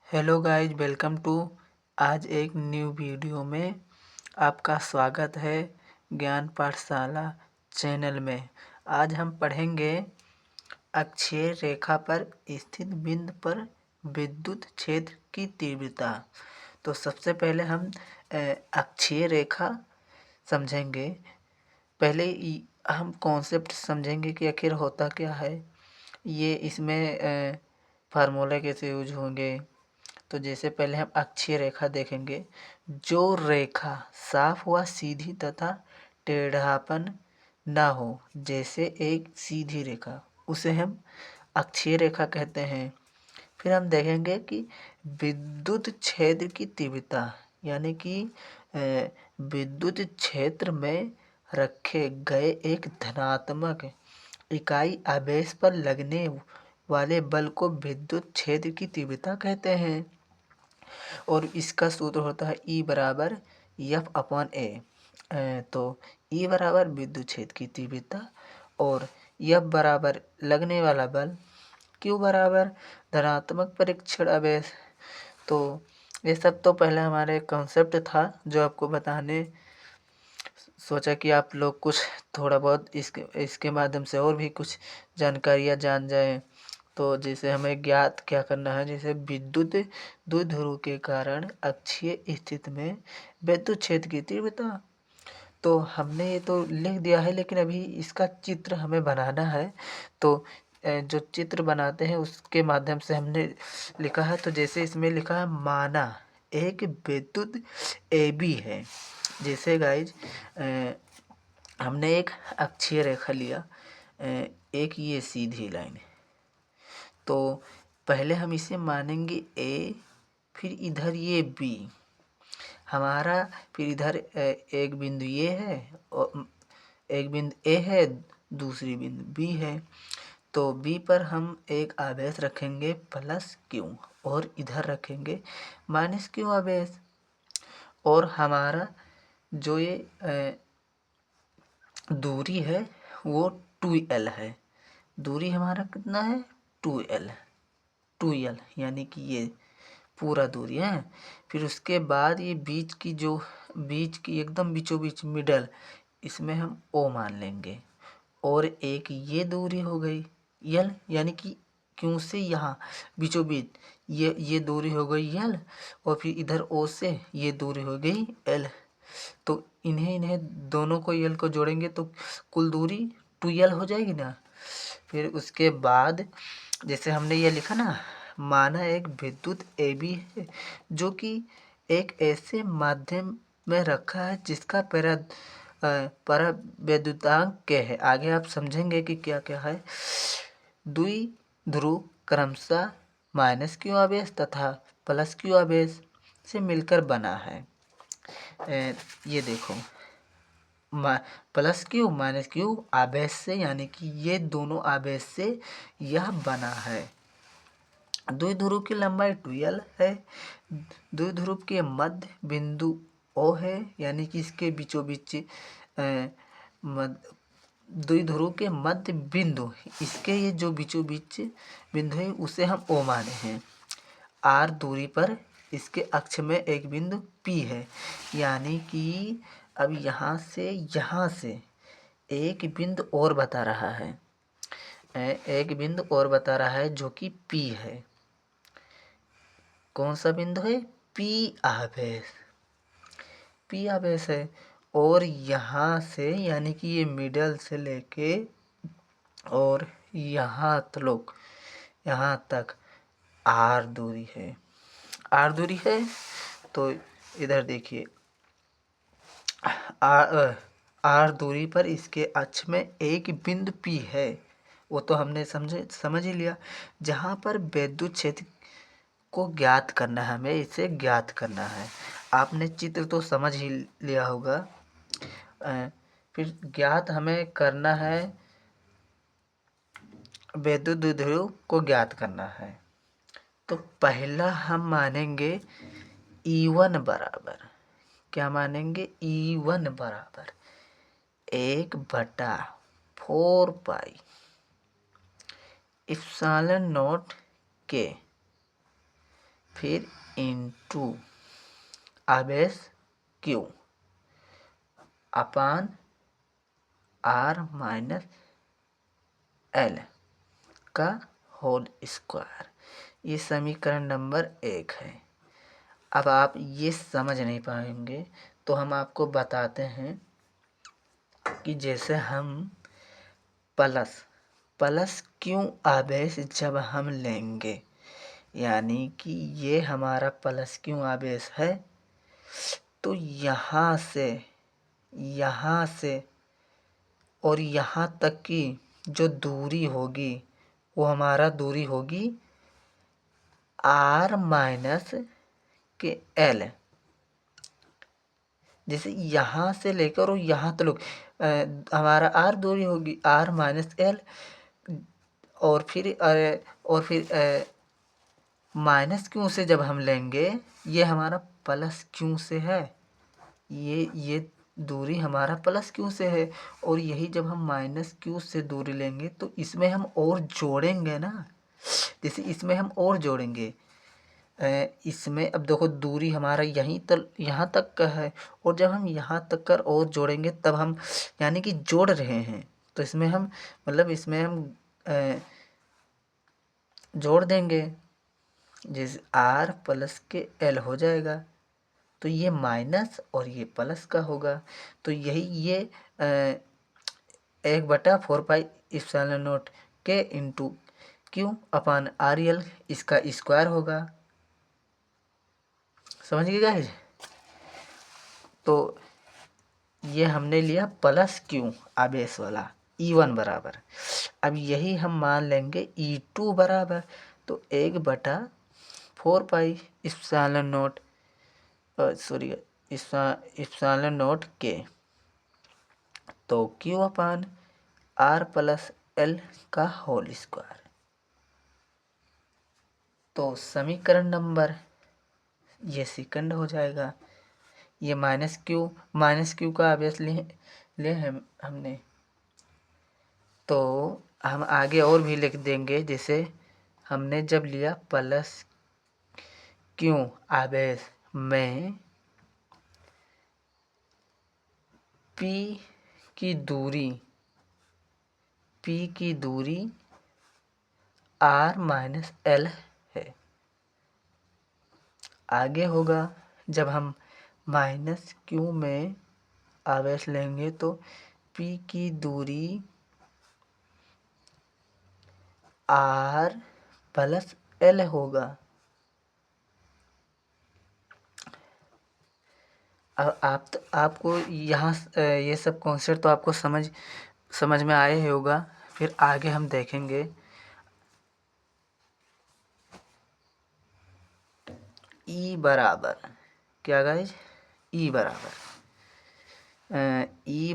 Hello guys, welcome to आज एक new video में आपका स्वागत है ज्ञान पाठशाला चैनल में। आज हम पढ़ेंगे अक्षीय रेखा पर स्थित बिंदु पर विद्युत क्षेत्र की तीव्रता। तो सबसे पहले हम अक्षीय रेखा समझेंगे। पहले हम कॉन्सेप्ट समझेंगे कि आखिर होता क्या है, ये इसमें फार्मूला कैसे यूज होंगे। तो जैसे पहले हम अक्षीय रेखा देखेंगे। जो रेखा साफ व सीधी तथा टेढ़ापन ना हो, जैसे एक सीधी रेखा, उसे हम अक्षीय रेखा कहते हैं। फिर हम देखेंगे कि विद्युत क्षेत्र की तीव्रता, यानी कि विद्युत क्षेत्र में रखे गए एक धनात्मक इकाई आवेश पर लगने वाले बल को विद्युत क्षेत्र की तीव्रता कहते हैं। और इसका सूत्र होता है E बराबर F/A। तो E बराबर विद्युत क्षेत्र की तीव्रता और F बराबर लगने वाला बल, Q बराबर धनात्मक परीक्षण आवेश। तो ये सब तो पहले हमारे कॉन्सेप्ट था जो आपको बताने सोचा कि आप लोग कुछ थोड़ा बहुत इसके माध्यम से और भी कुछ जानकारियाँ जान जाएं। तो जैसे हमें ज्ञात क्या करना है, जैसे विद्युत द्विध्रुव के कारण अक्षीय स्थिति में विद्युत क्षेत्र की तीव्रता। तो हमने ये तो लिख दिया है, लेकिन अभी इसका चित्र हमें बनाना है। तो जो चित्र बनाते हैं उसके माध्यम से हमने लिखा है। तो जैसे इसमें लिखा है, माना एक विद्युत AB है। जैसे गाइज हमने एक अक्षीय रेखा लिया, एक ये सीधी लाइन। तो पहले हम इसे मानेंगे A, फिर इधर ये B हमारा, फिर इधर एक बिंदु ये है और एक बिंदु A है, दूसरी बिंदु B है। तो B पर हम एक आवेश रखेंगे +Q और इधर रखेंगे -Q आवेश। और हमारा जो ये दूरी है वो 2L है। दूरी हमारा कितना है? 2L यानी कि ये पूरा दूरी है। फिर उसके बाद ये बीच की एकदम बीचों बीच मिडल, इसमें हम O मान लेंगे। और एक ये दूरी हो गई L, यानी कि Q से यहाँ बीचों बीच ये दूरी हो गई L, और फिर इधर O से ये दूरी हो गई L। तो इन्हें दोनों को L को जोड़ेंगे तो कुल दूरी 2L हो जाएगी ना। फिर उसके बाद जैसे हमने ये लिखा ना, माना एक विद्युत AB है जो कि एक ऐसे माध्यम में रखा है जिसका परावैद्युतांक क्या है। आगे आप समझेंगे कि क्या क्या है। द्विध्रुव क्रमशः -Q आवेश तथा +Q आवेश से मिलकर बना है। ये देखो, +Q -Q आवेश से, यानी कि ये दोनों आवेश से यह बना है। द्विध्रुव की लंबाई 2L है। द्विध्रुव के मध्य बिंदु O है, यानी कि इसके बीचों बीच द्विध्रुव के मध्य बिंदु, इसके ये जो बीचों बीच बिंदु है उसे हम O माने हैं। R दूरी पर इसके अक्ष में एक बिंदु P है, यानी कि अब यहाँ से एक बिंदु और बता रहा है, एक बिंदु और बता रहा है जो कि P है। कौन सा बिंदु है? P आवेश, P आवेश है। और यहाँ से, यानी कि ये मिडल से लेके और यहाँ तक R दूरी है। R दूरी है। तो इधर देखिए, R दूरी पर इसके अक्ष में एक बिंदु P है। वो तो हमने समझ ही लिया। जहाँ पर विद्युत क्षेत्र को ज्ञात करना है, हमें इसे ज्ञात करना है। आपने चित्र तो समझ ही लिया होगा। फिर ज्ञात हमें करना है, विद्युत द्विध्रुव को ज्ञात करना है। तो पहला हम मानेंगे E1 बराबर, क्या मानेंगे? E1 बराबर 1/4 पाई ε0 K। फिर इंटू आवेश Q upon R minus L का होल स्क्वायर। ये समीकरण नंबर 1 है। अब आप ये समझ नहीं पाएंगे तो हम आपको बताते हैं कि जैसे हम प्लस क्यों आवेश जब हम लेंगे, यानी कि ये हमारा प्लस क्यों आवेश है, तो यहाँ से और यहाँ तक की जो दूरी होगी वो हमारा दूरी होगी आर माइनस के एल। जैसे यहाँ से लेकर और यहाँ तक हमारा आर दूरी होगी आर माइनस एल, और फिर माइनस क्यू से जब हम लेंगे ये हमारा प्लस क्यू से है, ये दूरी हमारा प्लस क्यू से है। और यही जब हम माइनस क्यू से दूरी लेंगे तो इसमें हम और जोड़ेंगे ना, जैसे इसमें हम और जोड़ेंगे इसमें। अब देखो दूरी हमारा यहाँ तक का है, और जब हम यहाँ तक कर और जोड़ेंगे तब हम यानी कि जोड़ रहे हैं, तो इसमें हम इसमें हम जोड़ देंगे, जैसे आर प्लस के एल हो जाएगा। तो ये माइनस और ये प्लस का होगा, तो यही ये 1/4πε0 के into Q upon R L इसका स्क्वायर होगा। समझ गए गाइस? तो ये हमने लिया प्लस क्यू आवेश वाला E1 बराबर। अब यही हम मान लेंगे E2 बराबर, तो 1/4πε0 ε0 के तो Q upon R plus L का होल स्क्वायर। तो समीकरण नंबर ये सेकंड हो जाएगा। ये माइनस क्यू का आवेश ले हमने, तो हम आगे और भी लिख देंगे। जैसे हमने जब लिया प्लस क्यू आवेश में P की दूरी R माइनस एल है। आगे होगा जब हम माइनस क्यू में आवेश लेंगे तो P की दूरी R प्लस एल होगा। अब आपको यहाँ ये सब कॉन्सेप्ट तो आपको समझ में आए ही होगा। फिर आगे हम देखेंगे E बराबर क्या गाइज, E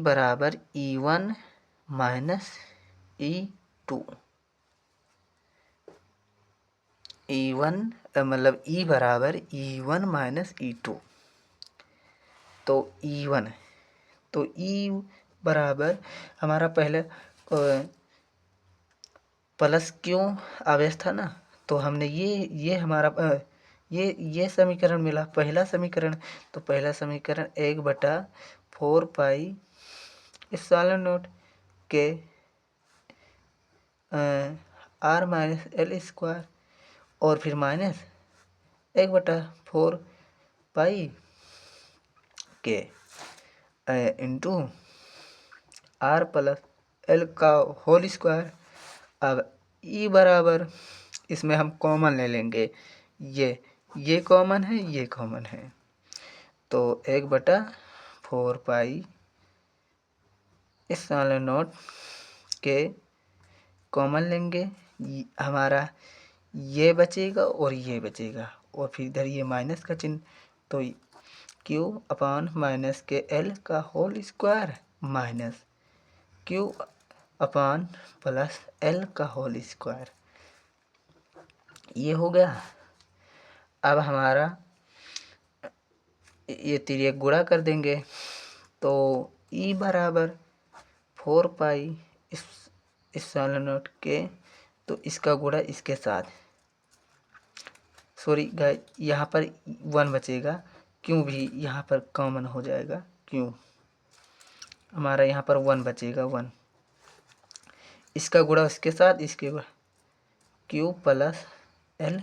बराबर E1 माइनस E2। E बराबर E1 माइनस E2। तो E बराबर हमारा पहले प्लस क्यों आवेश था ना, तो हमने ये हमारा ये समीकरण मिला, पहला समीकरण। तो पहला समीकरण 1/4πε0 के आर माइनस एल स्क्वायर, और फिर माइनस 1/4π के इंटू आर प्लस एल का होल स्क्वायर। अब E बराबर इसमें हम कॉमन ले लेंगे, ये कॉमन है, ये कॉमन है, तो 1/4πε0 के कॉमन लेंगे, हमारा ये बचेगा और ये बचेगा, और फिर इधर ये माइनस का चिन्ह, तो क्यू अपान माइनस के एल का होल स्क्वायर माइनस क्यू अपान प्लस एल का होल स्क्वायर। ये हो गया। अब हमारा ये तिर्यक गुणा कर देंगे, तो E बराबर 4πε0 के, तो इसका गुणा इसके साथ सॉरी गाइस, यहाँ पर 1 बचेगा, क्यों भी यहाँ पर कॉमन हो जाएगा, क्यों हमारा यहाँ पर 1 बचेगा, 1 इसका गुणा इसके साथ, इसके क्यू प्लस एल,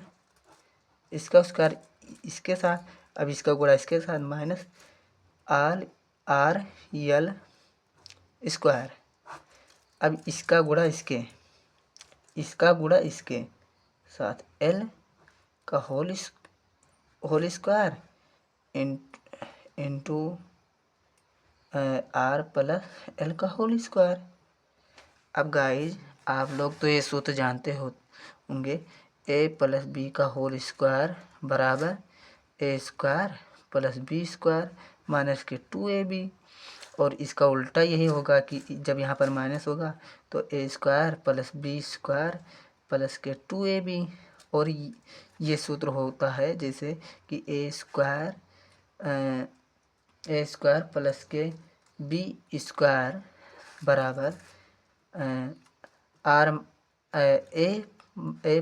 इसका स्क्वायर इसके साथ, अब इसका गुणा इसके साथ, minus R R L square, अब इसका गुणा इसके साथ एल का whole square into R plus L का होल स्क्वायर। अब गाइज आप लोग तो ये सूत्र जानते होंगे, ए प्लस बी का होल स्क्वायर बराबर A square plus B square minus के 2ab, और इसका उल्टा यही होगा कि जब यहाँ पर माइनस होगा तो A square plus B square plus के 2ab, और ये सूत्र होता है जैसे कि ए स्क्वायर प्लस के बी स्क्वायर बराबर आर ए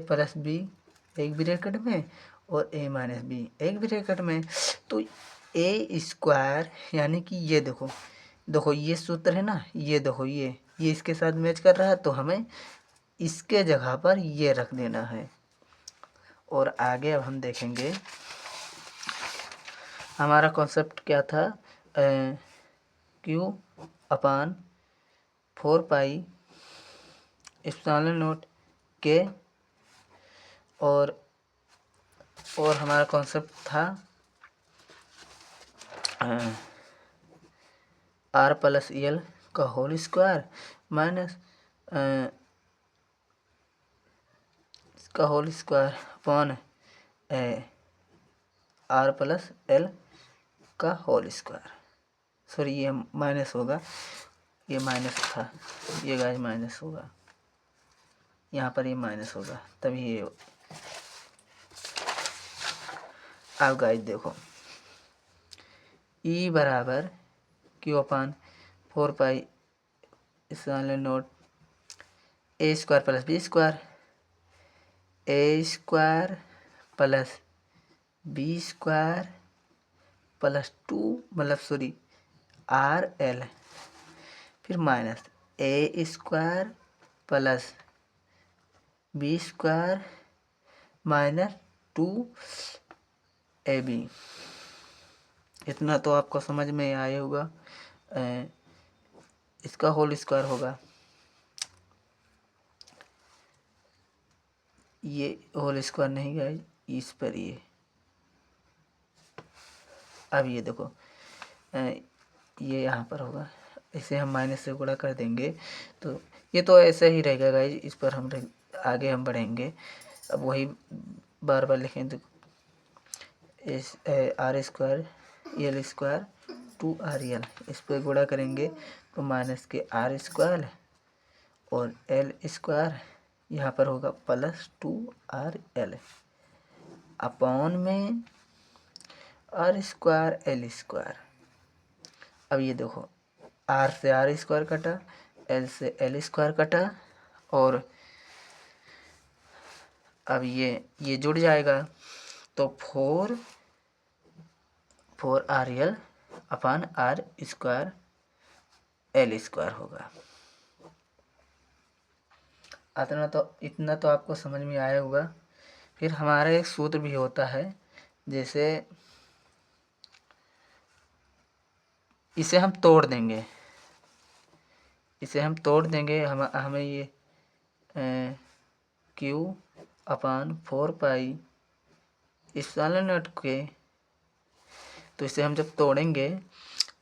प्लस बी एक ब्रैकेट में और ए माइनस बी एक ब्रैकेट में। तो ए स्क्वायर यानी कि ये देखो ये सूत्र है ना, ये देखो ये इसके साथ मैच कर रहा है, तो हमें इसके जगह पर ये रख देना है। और आगे अब हम देखेंगे हमारा कॉन्सेप्ट क्या था, Q upon 4 pi epsilon naught K, और हमारा कॉन्सेप्ट था आर प्लस एल का होल स्क्वायर माइनस इसका whole square upon R plus L का होल स्क्वायर। सॉरी ये माइनस होगा, ये माइनस था, ये गाइस माइनस होगा, यहाँ पर ये माइनस होगा तभी ये। अब गाइस देखो ई बराबर Q upon 4 pi epsilon naught A square plus B square, A square plus B square plus 2 मतलब सॉरी आर एल, फिर minus A square plus B square minus 2ab। इतना तो आपको समझ में आया होगा। इसका होल स्क्वायर होगा, ये होल स्क्वायर नहीं गाइस, इस पर ये। अब ये देखो ये यहाँ पर होगा, इसे हम माइनस से गुणा कर देंगे तो ये तो ऐसा ही रहेगा गाइस, इस पर हम आगे हम बढ़ेंगे। अब वही बार बार लिखें तो are square L square 2RL, इस पर गुणा करेंगे तो माइनस के आर स्क्वायर और एल स्क्वायर यहाँ पर होगा प्लस 2RL अपॉन में आर स्क्वायर एल स्क्वायर। अब ये देखो आर से आर स्क्वायर कटा, एल से एल स्क्वायर कटा, और अब ये जुड़ जाएगा तो 4RL upon R square L square होगा। इतना तो आपको समझ में आया होगा। फिर हमारा एक सूत्र भी होता है, जैसे इसे हम तोड़ देंगे, हमें ये Q upon 4 pi epsilon naught के, तो इसे हम जब तोड़ेंगे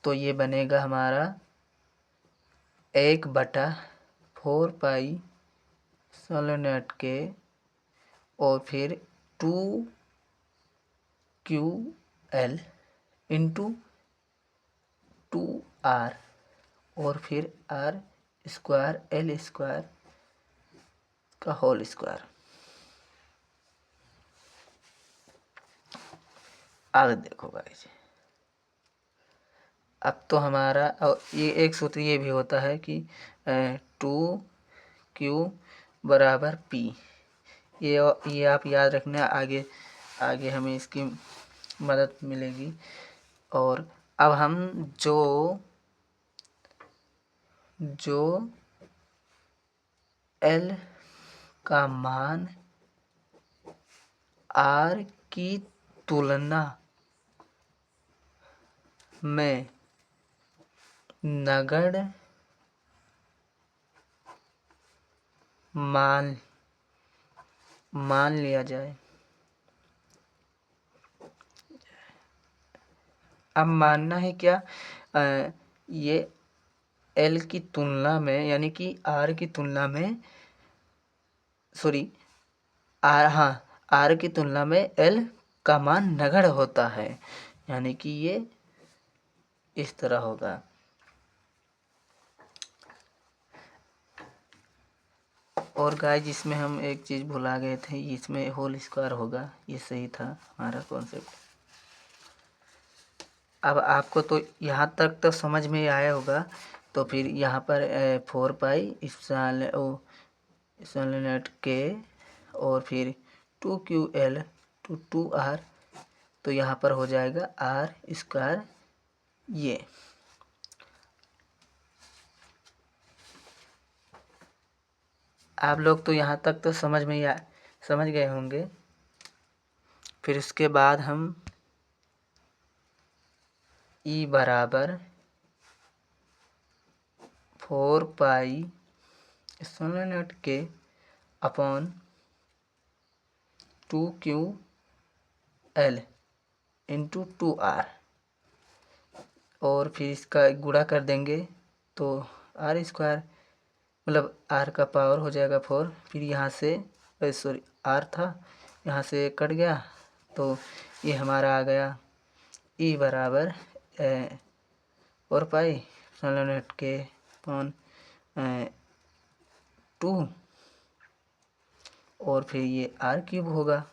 तो ये बनेगा हमारा 1/4 पाई एप्सिलॉन नॉट के, और फिर 2QL इंटू 2R, और फिर आर स्क्वायर एल स्क्वायर का होल स्क्वायर। आगे देखो गाइस, अब तो हमारा ये एक सूत्र ये भी होता है कि 2Q बराबर P, ये आप याद रखना, आगे आगे हमें इसकी मदद मिलेगी। और अब हम जो L का मान R की तुलना में नगण्य मान लिया जाए। अब मानना है क्या, ये L की तुलना में, यानी कि R की तुलना में, R की तुलना में L का मान नगण्य होता है, यानी कि ये इस तरह होगा। और गाइस इसमें हम एक चीज़ भुला गए थे, इसमें होल स्क्वायर होगा, ये सही था हमारा कॉन्सेप्ट। अब आपको तो यहाँ तक तो समझ में आया होगा। तो फिर यहाँ पर 4 पाई इप्सिलॉन के और फिर 2QL to 2R, तो यहाँ पर हो जाएगा R स्क्वायर। ये आप लोग तो यहाँ तक तो समझ गए होंगे। फिर उसके बाद हम E बराबर 4 पाई इप्सिलॉन के अपॉन 2QL इंटू 2R, और फिर इसका गुणा कर देंगे तो R स्क्वायर, मतलब R का पावर हो जाएगा 4। फिर यहाँ से R था, यहाँ से कट गया, तो ये हमारा आ गया E बराबर 4 पाई इप्सिलॉन के अपॉन 2, और फिर ये R क्यूब होगा।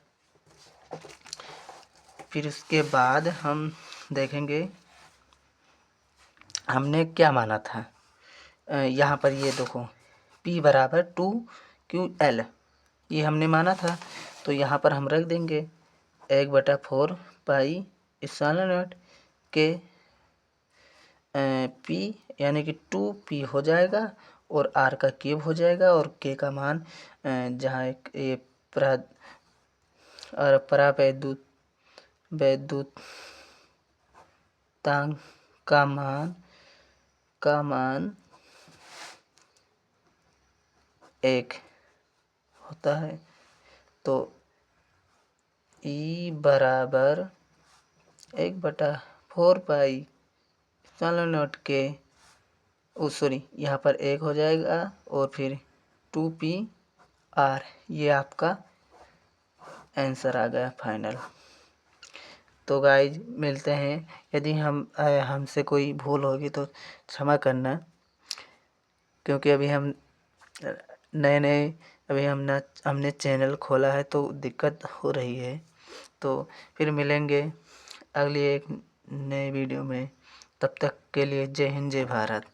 फिर उसके बाद हम देखेंगे हमने क्या माना था। यहाँ पर ये देखो P बराबर 2QL, ये हमने माना था, तो यहाँ पर हम रख देंगे 1/4 पाई इप्सिलॉन के P, यानी कि 2P हो जाएगा, और R का क्यूब हो जाएगा, और K का मान जहाँ ये वैद्युतांक का मान 1 होता है। तो E बराबर 1/4 पाई इप्सिलॉन के, यहाँ पर 1 हो जाएगा, और फिर 2PR, ये आपका आंसर आ गया फाइनल। तो गाइज मिलते हैं, यदि हमसे कोई भूल होगी तो क्षमा करना, क्योंकि अभी हम नए अभी हमने चैनल खोला है, तो दिक्कत हो रही है। तो फिर मिलेंगे अगली एक नए वीडियो में, तब तक के लिए जय हिंद जय भारत।